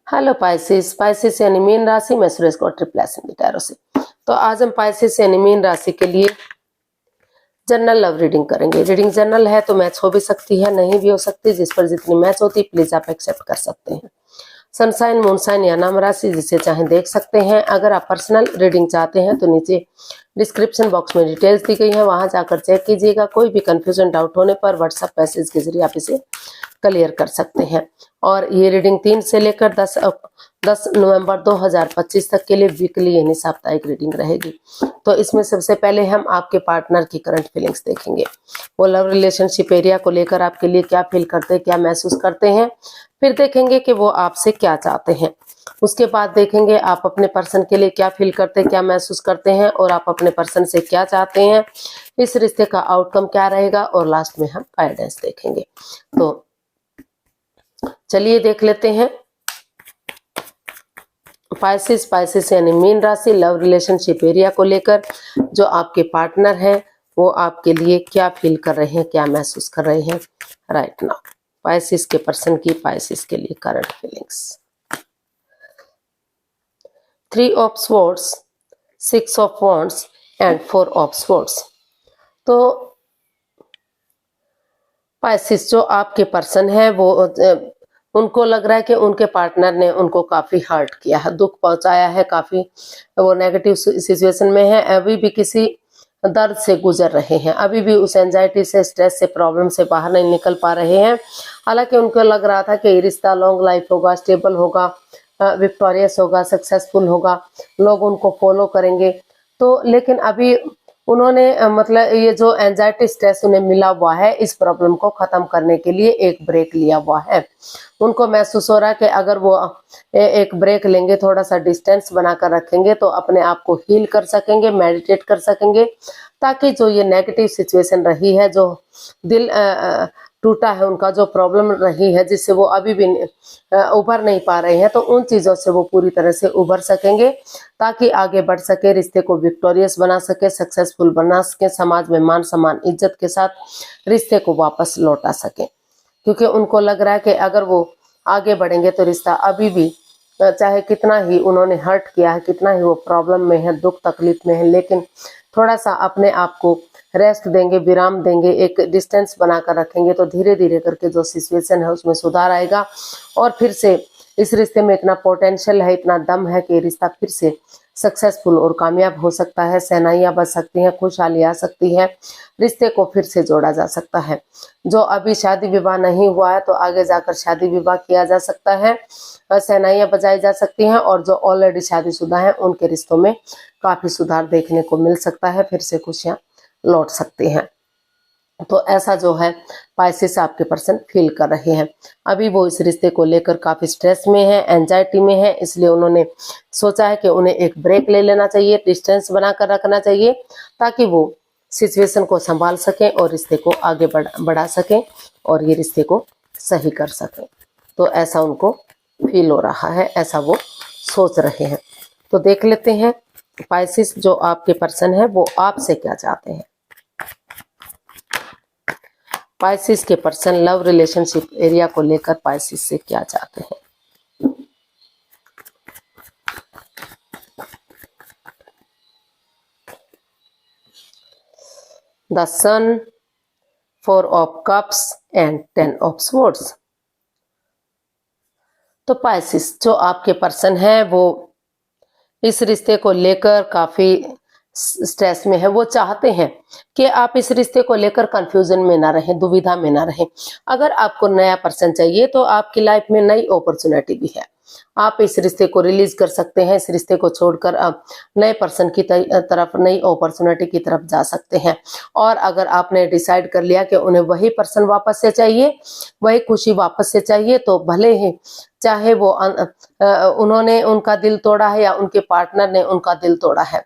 Hello Pisces. Pisces यानी mean राशि में सुरेश को ट्रिपल एस टैरो से। तो आज हम पाइसेस यानी मीन राशि के लिए जनरल लव रीडिंग करेंगे। रीडिंग जनरल है तो मैच हो भी सकती है, नहीं भी हो सकती। जिस पर जितनी मैच होती है प्लीज आप एक्सेप्ट कर सकते हैं। सनसाइन, मूनसाइन या नाम राशि जिसे चाहे देख सकते हैं। अगर आप पर्सनल रीडिंग चाहते हैं तो नीचे डिस्क्रिप्शन बॉक्स में डिटेल्स दी गई है, वहां जाकर चेक कीजिएगा। कोई भी कंफ्यूजन डाउट होने पर व्हाट्सएप मैसेज के जरिए आप इसे क्लियर कर सकते हैं। और ये रीडिंग 3 से लेकर 10 नवंबर 2025 तक के लिए वीकली यानी साप्ताहिक रीडिंग रहेगी। तो इसमें सबसे पहले हम आपके पार्टनर की करंट फीलिंग्स देखेंगे। वो लव रिलेशनशिप एरिया को लेकर आपके लिए क्या फील करते हैं, क्या महसूस करते हैं। फिर देखेंगे कि वो आपसे क्या चाहते हैं। उसके बाद देखेंगे आप अपने पर्सन के लिए क्या फील करते हैं, क्या महसूस करते हैं, और आप अपने पर्सन से क्या चाहते हैं। इस रिश्ते का आउटकम क्या रहेगा, और लास्ट में हम गाइडेंस देखेंगे। तो चलिए देख लेते हैं। पाइसेस यानी मीन राशि लव रिलेशनशिप एरिया को लेकर जो आपके पार्टनर हैं वो आपके लिए क्या फील कर रहे हैं, क्या महसूस कर रहे हैं राइट नाउ। पाइसेस के पर्सन की पाइसेस के लिए current feelings. 3 of swords, 6 of wands and 4 of swords. तो पाइसेस जो आपके पर्सन है वो उनको लग रहा है कि उनके पार्टनर ने उनको काफी हर्ट किया है, दुख पहुंचाया है, काफी वो नेगेटिव सिचुएशन में है। अभी भी किसी दर्द से गुजर रहे हैं, अभी भी उस एंजाइटी से, स्ट्रेस से, प्रॉब्लम से बाहर नहीं निकल पा रहे हैं। हालांकि उनको लग रहा था कि ये रिश्ता लॉन्ग लाइफ होगा, स्टेबल होगा, विक्टोरियस होगा, सक्सेसफुल होगा, लोग उनको फॉलो करेंगे। तो लेकिन अभी उन्होंने मतलब ये जो एंजाइटी स्ट्रेस उन्हें मिला हुआ है, इस प्रॉब्लम को खत्म करने के लिए एक ब्रेक लिया हुआ है। उनको महसूस हो रहा है कि अगर वो एक ब्रेक लेंगे, थोड़ा सा डिस्टेंस बनाकर रखेंगे तो अपने आप को हील कर सकेंगे, मेडिटेट कर सकेंगे, ताकि जो ये नेगेटिव सिचुएशन रही है, जो दिल टूटा है, उनका जो प्रॉब्लम रही है जिससे वो अभी भी उभर नहीं पा रहे हैं, तो उन चीज़ों से वो पूरी तरह से उभर सकेंगे, ताकि आगे बढ़ सके, रिश्ते को विक्टोरियस बना सके, सक्सेसफुल बना सके, समाज में मान सम्मान इज्जत के साथ रिश्ते को वापस लौटा सके। क्योंकि उनको लग रहा है कि अगर वो आगे बढ़ेंगे तो रिश्ता अभी भी, चाहे कितना ही उन्होंने हर्ट किया है, कितना ही वो प्रॉब्लम में है, दुख तकलीफ में है, लेकिन थोड़ा सा अपने आप को रेस्ट देंगे, विराम देंगे, एक डिस्टेंस बनाकर रखेंगे, तो धीरे धीरे करके जो सिचुएशन है उसमें सुधार आएगा। और फिर से इस रिश्ते में इतना पोटेंशियल है, इतना दम है कि रिश्ता फिर से सक्सेसफुल और कामयाब हो सकता है। सेनाइयां बच सकती हैं, खुशहाली आ सकती है, रिश्ते को फिर से जोड़ा जा सकता है। जो अभी शादी विवाह नहीं हुआ है तो आगे जाकर शादी विवाह किया जा सकता है, सेनाइयां बजाई जा सकती हैं। और जो ऑलरेडी शादीशुदा हैं उनके रिश्तों में काफी सुधार देखने को मिल सकता है, फिर से खुशियां लौट सकती हैं। तो ऐसा जो है पाइसेस आपके पर्सन फील कर रहे हैं। अभी वो इस रिश्ते को लेकर काफी स्ट्रेस में है, एंजाइटी में है, इसलिए उन्होंने सोचा है कि उन्हें एक ब्रेक ले लेना चाहिए, डिस्टेंस बनाकर रखना चाहिए, ताकि वो सिचुएशन को संभाल सकें और रिश्ते को आगे बढ़ा सकें और ये रिश्ते को सही कर सकें। तो ऐसा उनको फील हो रहा है, ऐसा वो सोच रहे हैं। तो देख लेते हैं पाइसेस जो आपके पर्सन है वो आपसे क्या चाहते हैं। पाइसेस के पर्सन लव रिलेशनशिप एरिया को लेकर पाइसेस से क्या चाहते हैं। The sun, 4 of cups and 10 of swords. तो पाइसेस जो आपके पर्सन है वो इस रिश्ते को लेकर काफी स्ट्रेस में है। वो चाहते हैं कि आप इस रिश्ते को लेकर कंफ्यूजन में ना रहें, दुविधा में ना रहें। अगर आपको नया पर्सन चाहिए तो आपकी लाइफ में नई अपॉर्चुनिटी भी है, आप इस रिश्ते को रिलीज कर सकते हैं। इस रिश्ते को छोड़कर आप नए पर्सन की तरफ, नई अपॉर्चुनिटी की तरफ जा सकते हैं। और अगर आपने डिसाइड कर लिया कि उन्हें वही पर्सन वापस से चाहिए, वही खुशी वापस से चाहिए, तो भले ही चाहे वो उन्होंने उनका दिल तोड़ा है या उनके पार्टनर ने उनका दिल तोड़ा है,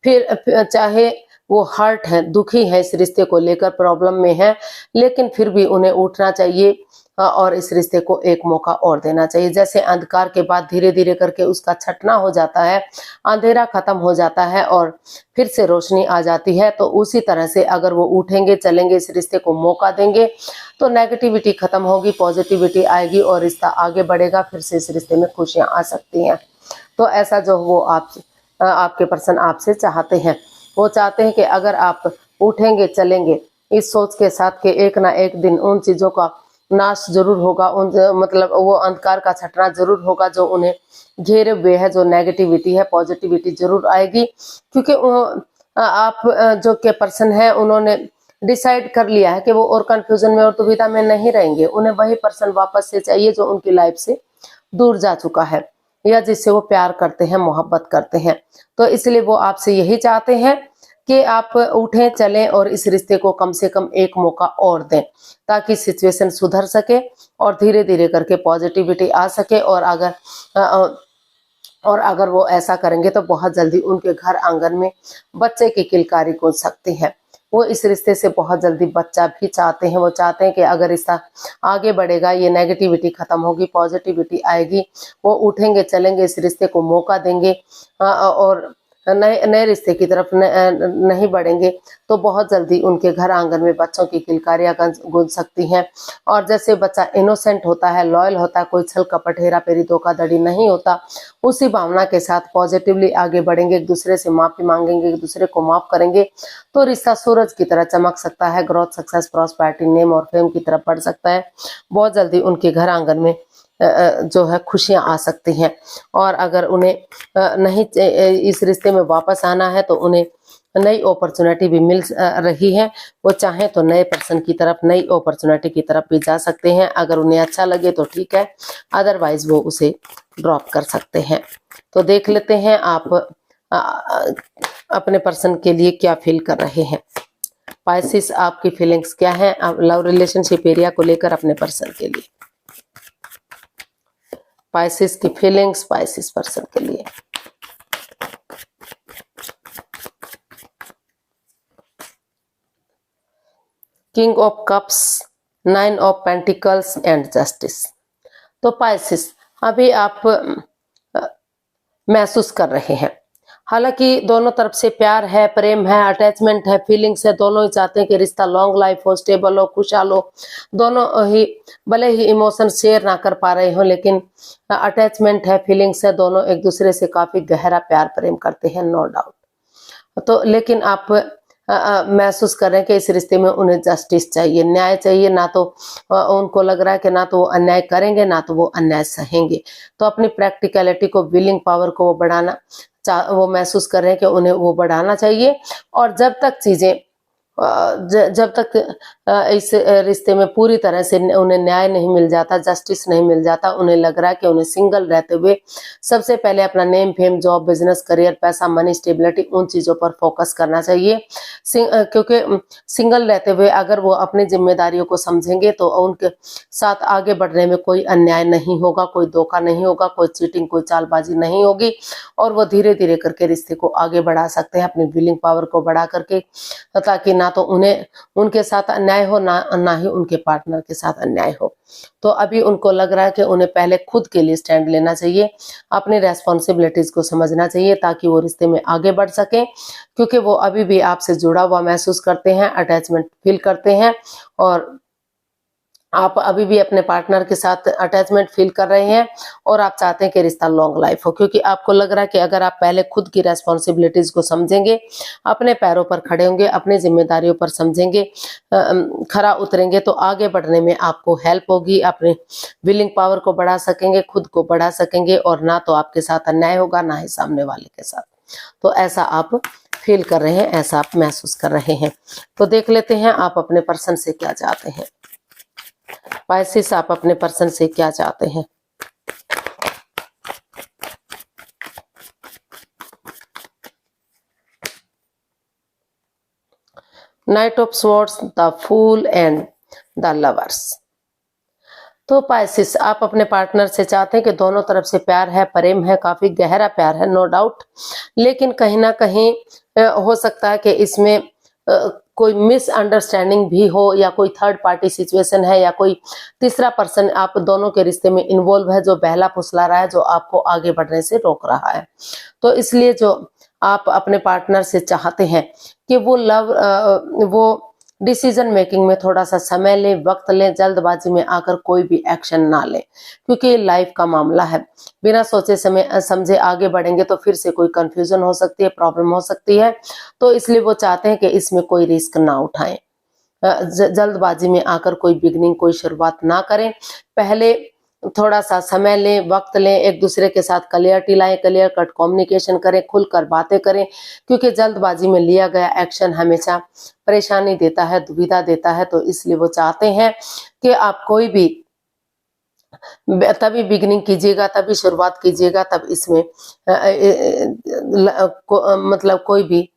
फिर चाहे वो हर्ट है, दुखी है, इस रिश्ते को लेकर प्रॉब्लम में है, लेकिन फिर भी उन्हें उठना चाहिए, और इस रिश्ते को एक मौका और देना चाहिए। जैसे अंधकार के बाद धीरे धीरे करके उसका छटना हो जाता है, अंधेरा खत्म हो जाता है और फिर से रोशनी आ जाती है, तो उसी तरह से अगर वो उठेंगे, चलेंगे, इस रिश्ते को मौका देंगे, तो नेगेटिविटी खत्म होगी, पॉजिटिविटी आएगी और रिश्ता आगे बढ़ेगा। फिर से इस रिश्ते में खुशियां आ सकती हैं। तो ऐसा जो वो आपके पर्सन आपसे चाहते हैं, वो चाहते हैं कि अगर आप उठेंगे, चलेंगे इस सोच के साथ कि एक ना एक दिन उन चीजों का नाश जरूर होगा, उन मतलब वो अंधकार का छटना जरूर होगा जो उन्हें घेरे हुए है, जो नेगेटिविटी है, पॉजिटिविटी जरूर आएगी। क्योंकि आप जो के पर्सन है, उन्होंने डिसाइड कर लिया है कि वो और कंफ्यूजन में और दुविधा में नहीं रहेंगे। उन्हें वही पर्सन वापस से चाहिए जो उनकी लाइफ से दूर जा चुका है या जिससे वो प्यार करते हैं, मोहब्बत करते हैं। तो इसलिए वो आपसे यही चाहते हैं कि आप उठें, चलें और इस रिश्ते को कम से कम एक मौका और दें, ताकि सिचुएशन सुधर सके और धीरे धीरे करके पॉजिटिविटी आ सके। और अगर वो ऐसा करेंगे तो बहुत जल्दी उनके घर आंगन में बच्चे की किलकारी गूंज सकती है। वो इस रिश्ते से बहुत जल्दी बच्चा भी चाहते हैं। वो चाहते हैं कि अगर रिश्ता आगे बढ़ेगा, ये नेगेटिविटी खत्म होगी, पॉजिटिविटी आएगी, वो उठेंगे, चलेंगे, इस रिश्ते को मौका देंगे और नए नए रिश्ते की तरफ नहीं बढ़ेंगे, तो बहुत जल्दी उनके घर आंगन में बच्चों की किलकारियां गूंज सकती हैं। और जैसे बच्चा इनोसेंट होता है, लॉयल होता है, कोई छल कपट, हेरा फेरी, धोखाधड़ी नहीं होता, उसी भावना के साथ पॉजिटिवली आगे बढ़ेंगे, एक दूसरे से माफी मांगेंगे, एक दूसरे को माफ करेंगे, तो रिश्ता सूरज की तरह चमक सकता है। ग्रोथ, सक्सेस, प्रॉस्पेरिटी, नेम और फेम की तरफ बढ़ सकता है। बहुत जल्दी उनके घर आंगन में जो है खुशियां आ सकती हैं। और अगर उन्हें नहीं इस रिश्ते में वापस आना है, तो उन्हें नई अपॉर्चुनिटी भी मिल रही है। वो चाहें तो नए पर्सन की तरफ, नई अपॉर्चुनिटी की तरफ भी जा सकते हैं। अगर उन्हें अच्छा लगे तो ठीक है, अदरवाइज वो उसे ड्रॉप कर सकते हैं। तो देख लेते हैं आप अपने पर्सन के लिए क्या फील कर रहे हैं। पाइसेस, आपकी फीलिंग्स क्या है लव रिलेशनशिप एरिया को लेकर अपने पर्सन के लिए। पाइसेस की फीलिंग्स पाइसेस पर्सन के लिए। King of cups, 9 of pentacles and justice. तो पाइसेस, अभी आप महसूस कर रहे हैं, हालांकि दोनों तरफ से प्यार है, प्रेम है, अटैचमेंट है, फीलिंग्स है। दोनों ही चाहते हैं कि रिश्ता लॉन्ग लाइफ हो, स्टेबल हो, खुशहाल हो। दोनों ही भले ही इमोशन शेयर ना कर पा रहे हो, लेकिन अटैचमेंट है, फीलिंग्स है। दोनों एक दूसरे से काफी गहरा प्यार प्रेम करते हैं, नो डाउट। तो लेकिन आप महसूस कर रहे हैं कि इस रिश्ते में उन्हें जस्टिस चाहिए, न्याय चाहिए। ना तो उनको लग रहा है कि ना तो वो अन्याय करेंगे, ना तो वो अन्याय सहेंगे। तो अपनी प्रैक्टिकलिटी को, विलिंग पावर को वो महसूस कर रहे हैं कि उन्हें वो बढ़ाना चाहिए। और जब तक चीजें जब तक इस रिश्ते में पूरी तरह से उन्हें न्याय नहीं मिल जाता, जस्टिस नहीं मिल जाता, उन्हें लग रहा है कि उन्हें सिंगल रहते हुए सबसे पहले अपना name, fame, job, business, career, पैसा, मनी, स्टेबिलिटी, उन चीजों पर फोकस करना चाहिए। क्योंकि सिंगल रहते हुए अगर वो अपनी जिम्मेदारियों को समझेंगे तो उनके साथ आगे बढ़ने में कोई अन्याय नहीं होगा, कोई धोखा नहीं होगा, कोई चीटिंग, कोई चालबाजी नहीं होगी। और वो धीरे धीरे करके रिश्ते को आगे बढ़ा सकते हैं, अपनी विलिंग पावर को बढ़ा करके, ताकि ना तो उन्हें उनके साथ अन्याय हो, ना ही उनके पार्टनर के साथ अन्याय हो। तो अभी उनको लग रहा है कि उन्हें पहले खुद के लिए स्टैंड लेना चाहिए, अपनी रेस्पॉन्सिबिलिटीज को समझना चाहिए, ताकि वो रिश्ते में आगे बढ़ सके। क्योंकि वो अभी भी आपसे जुड़ा हुआ महसूस करते हैं, अटैचमेंट फील करते हैं, और आप अभी भी अपने पार्टनर के साथ अटैचमेंट फील कर रहे हैं और आप चाहते हैं कि रिश्ता लॉन्ग लाइफ हो। क्योंकि आपको लग रहा है कि अगर आप पहले खुद की रेस्पॉन्सिबिलिटीज को समझेंगे, अपने पैरों पर खड़े होंगे, अपनी जिम्मेदारियों पर समझेंगे, खरा उतरेंगे, तो आगे बढ़ने में आपको हेल्प होगी, अपने विलिंग पावर को बढ़ा सकेंगे, खुद को बढ़ा सकेंगे, और ना तो आपके साथ अन्याय होगा, ना ही सामने वाले के साथ। तो ऐसा आप फील कर रहे हैं, ऐसा आप महसूस कर रहे हैं। तो देख लेते हैं आप अपने पर्सन से क्या चाहते हैं। पाइसेस, आप अपने पर्सन से क्या चाहते हैं। Knight of swords, the fool and the lovers. तो पाइसेस, आप अपने पार्टनर से चाहते हैं कि दोनों तरफ से प्यार है, प्रेम है, काफी गहरा प्यार है, नो डाउट। लेकिन कहीं ना कहीं हो सकता है कि इसमें कोई मिसअंडरस्टैंडिंग भी हो या कोई थर्ड पार्टी सिचुएशन है या कोई तीसरा पर्सन आप दोनों के रिश्ते में इन्वॉल्व है जो बहला फुसला रहा है, जो आपको आगे बढ़ने से रोक रहा है। तो इसलिए जो आप अपने पार्टनर से चाहते हैं कि वो डिसीजन मेकिंग में थोड़ा सा समय लें, वक्त लें, जल्दबाजी में आकर कोई भी एक्शन ना लें, क्योंकि ये लाइफ का मामला है। बिना सोचे समझे आगे बढ़ेंगे तो फिर से कोई कंफ्यूजन हो सकती है, प्रॉब्लम हो सकती है। तो इसलिए वो चाहते हैं कि इसमें कोई रिस्क ना उठाएं, जल्दबाजी में आकर कोई बिगनिंग, कोई शुरुआत ना करें। पहले थोड़ा सा समय लें, वक्त लें, एक दूसरे के साथ क्लियरिटी लाएं, क्लियर कट कम्युनिकेशन करें, खुलकर बातें करें, क्योंकि जल्दबाजी में लिया गया एक्शन हमेशा परेशानी देता है, दुविधा देता है। तो इसलिए वो चाहते हैं कि आप कोई भी तभी बिगनिंग कीजिएगा, तभी शुरुआत कीजिएगा, तब इसमें मतलब कोई भी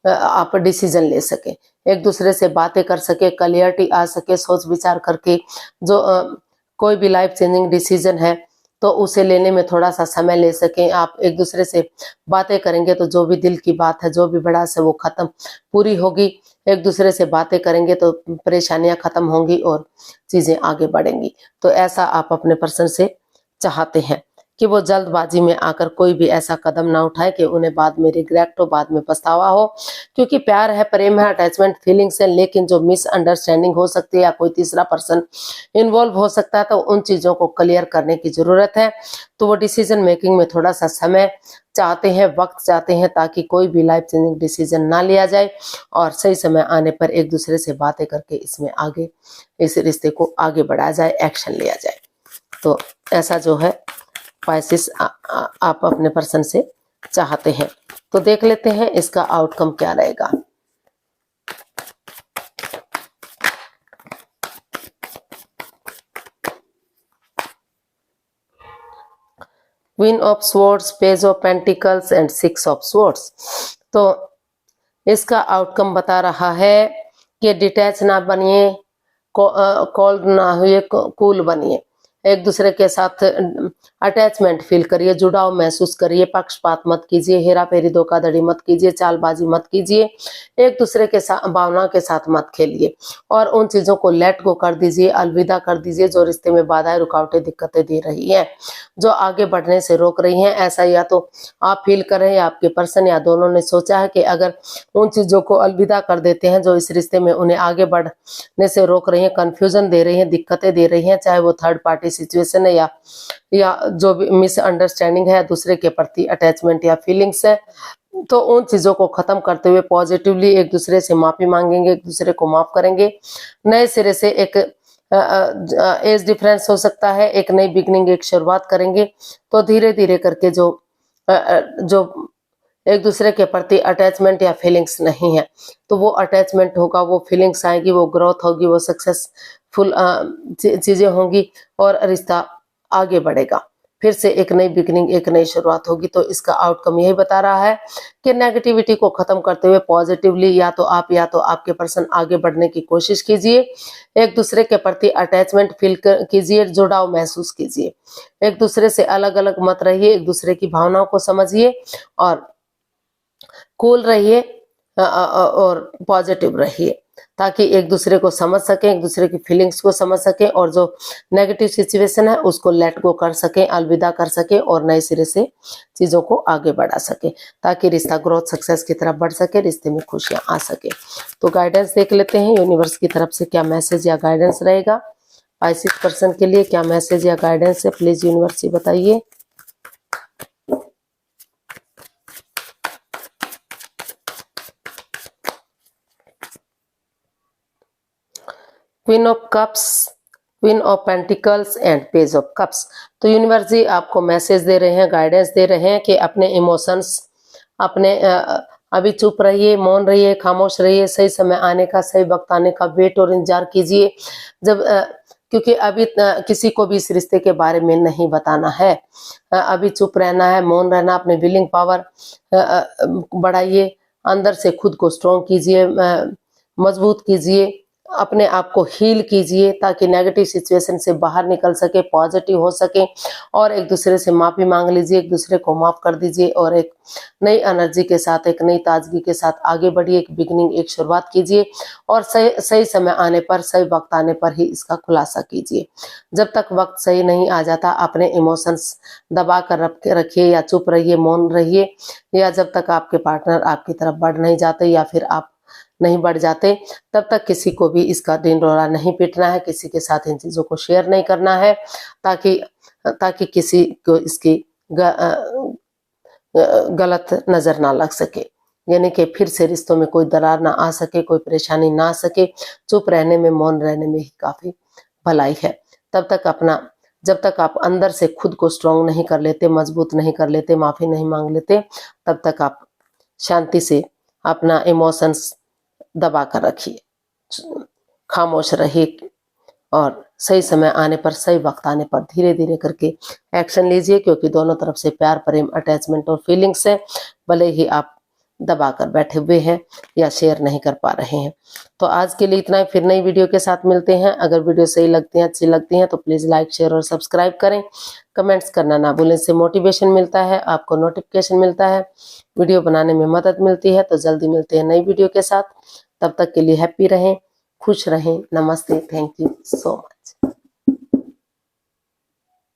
आप डिसीजन ले सके, एक दूसरे से बातें कर सके, क्लियरिटी आ सके, सोच विचार करके जो कोई भी लाइफ चेंजिंग डिसीजन है तो उसे लेने में थोड़ा सा समय ले सकें। आप एक दूसरे से बातें करेंगे तो जो भी दिल की बात है, जो भी भड़ास है वो खत्म पूरी होगी। एक दूसरे से बातें करेंगे तो परेशानियां खत्म होंगी और चीजें आगे बढ़ेंगी। तो ऐसा आप अपने पर्सन से चाहते हैं कि वो जल्दबाजी में आकर कोई भी ऐसा कदम ना उठाए कि उन्हें बाद में रिग्रेट हो, बाद में पछतावा हो। क्योंकि प्यार है, प्रेम है, अटैचमेंट, फीलिंग्स है, लेकिन जो मिसअंडरस्टैंडिंग हो सकती है या कोई तीसरा पर्सन इन्वॉल्व हो सकता है, तो उन चीजों को क्लियर करने की जरूरत है। तो वो डिसीजन मेकिंग में थोड़ा सा समय चाहते हैं, वक्त चाहते हैं, ताकि कोई भी लाइफ चेंजिंग डिसीजन ना लिया जाए और सही समय आने पर एक दूसरे से बातें करके इसमें आगे, इस रिश्ते को आगे बढ़ाया जाए, एक्शन लिया जाए। तो ऐसा जो है पाइसेस आप अपने पर्सन से चाहते हैं। तो देख लेते हैं इसका आउटकम क्या रहेगा। Queen of swords, page of pentacles and six of swords. तो इसका आउटकम बता रहा है कि डिटैच ना बनिए, कोल्ड ना हुए, कूल बनिए, एक दूसरे के साथ अटैचमेंट फील करिए, जुड़ाव महसूस करिए, पक्षपात मत कीजिए, हेरा फेरी धोखाधड़ी मत कीजिए, चालबाजी मत कीजिए, एक दूसरे के साथ भावना के साथ मत खेलिए और उन चीजों को लेट गो कर दीजिए, अलविदा कर दीजिए जो रिश्ते में बाधाएं, रुकावटें, दिक्कतें दे रही हैं, जो आगे बढ़ने से रोक रही हैं। ऐसा या तो आप फील कर रहे हैं या आपके पर्सन या दोनों ने सोचा है कि अगर उन चीजों को अलविदा कर देते हैं जो इस रिश्ते में उन्हें आगे बढ़ने से रोक रही हैं, कंफ्यूजन दे रही हैं, दिक्कतें दे रही हैं, चाहे वो थर्ड पार्टी सिचुएशन है या जो भी मिसअंडरस्टैंडिंग है, दूसरे के प्रति अटैचमेंट या फीलिंग्स है, तो उन चीजों को खत्म करते हुए पॉजिटिवली एक दूसरे से माफी मांगेंगे, एक दूसरे को माफ करेंगे, नए सिरे से एक एज डिफरेंस हो सकता है, एक नई बिगनिंग, एक शुरुआत करेंगे। तो धीरे धीरे करके जो एक दूसरे के प्रति अटैचमेंट या फीलिंग्स नहीं है तो वो अटैचमेंट होगा, वो फीलिंग्स आएगी, वो ग्रोथ होगी, वो सक्सेसफुल चीजें होंगी और रिश्ता आगे बढ़ेगा, फिर से एक नई बिगनिंग, एक नई शुरुआत होगी। तो इसका आउटकम यही बता रहा है कि नेगेटिविटी को खत्म करते हुए पॉजिटिवली या तो आपके पर्सन आगे बढ़ने की कोशिश कीजिए, एक दूसरे के प्रति अटैचमेंट फील कीजिए, जुड़ाव महसूस कीजिए, एक दूसरे से अलग अलग मत रहिए, एक दूसरे की भावनाओं को समझिए और कूल रहिए और पॉजिटिव रहिए, ताकि एक दूसरे को समझ सकें, एक दूसरे की फीलिंग्स को समझ सकें और जो नेगेटिव सिचुएशन है उसको लेट गो कर सकें, अलविदा कर सकें और नए सिरे से चीजों को आगे बढ़ा सकें, ताकि रिश्ता ग्रोथ सक्सेस की तरफ बढ़ सके, रिश्ते में खुशियां आ सके। तो गाइडेंस देख लेते हैं यूनिवर्स की तरफ से क्या मैसेज या गाइडेंस रहेगा पाइसेस पर्सन के लिए, क्या मैसेज या गाइडेंस है, प्लीज यूनिवर्स बताइए। Queen of cups, queen of pentacles and page of cups. तो यूनिवर्स जी आपको मैसेज दे रहे हैं, गाइडेंस दे रहे हैं कि अपने इमोशंस, अपने अभी चुप रहिए, मौन रहिए, खामोश रहिए, सही समय आने का, सही वक्त आने का वेट और इंतजार कीजिए। जब क्योंकि अभी किसी को भी इस रिश्ते के बारे में नहीं बताना है, अभी चुप रहना है, मौन रहना, अपने विलिंग पावर बढ़ाइए, अंदर से खुद को स्ट्रॉन्ग कीजिए, मजबूत कीजिए, अपने आप को हील कीजिए ताकि नेगेटिव सिचुएशन से बाहर निकल सके, पॉजिटिव हो सके, और एक दूसरे से माफ़ी मांग लीजिए, एक दूसरे को माफ़ कर दीजिए और एक नई एनर्जी के साथ, एक नई ताजगी के साथ आगे बढ़िए, एक बिगिनिंग, एक शुरुआत कीजिए और सही समय आने पर, सही वक्त आने पर ही इसका खुलासा कीजिए। जब तक वक्त सही नहीं आ जाता अपने इमोशंस दबा कर रखिए या चुप रहिए, मौन रहिए, या जब तक आपके पार्टनर आपकी तरफ बढ़ नहीं जाते या फिर आप नहीं बढ़ जाते, तब तक किसी को भी इसका ढिंढोरा नहीं पीटना है, किसी के साथ इन चीज़ों को शेयर नहीं करना है, ताकि किसी को इसकी गलत नज़र ना लग सके, यानी कि फिर से रिश्तों में कोई दरार ना आ सके, कोई परेशानी ना आ सके। चुप रहने में, मौन रहने में ही काफ़ी भलाई है। जब तक आप अंदर से खुद को स्ट्रांग नहीं कर लेते, मजबूत नहीं कर लेते, माफ़ी नहीं मांग लेते, तब तक आप शांति से अपना इमोशंस दबा कर रखिए, खामोश रहिए और सही समय आने पर, सही वक्त आने पर धीरे धीरे करके एक्शन लीजिए, क्योंकि दोनों तरफ से प्यार, प्रेम, अटैचमेंट और फीलिंग्स है, भले ही आप दबा कर बैठे हुए हैं या शेयर नहीं कर पा रहे हैं। तो आज के लिए इतना ही, फिर नई वीडियो के साथ मिलते हैं। अगर वीडियो सही लगती है, अच्छी लगती है तो प्लीज़ लाइक, शेयर और सब्सक्राइब करें। कमेंट्स करना ना भूलें, इससे मोटिवेशन मिलता है, आपको नोटिफिकेशन मिलता है, वीडियो बनाने में मदद मिलती है। तो जल्दी मिलते हैं नई वीडियो के साथ, तब तक के लिए हैप्पी रहें, खुश रहें। नमस्ते, थैंक यू सो मच।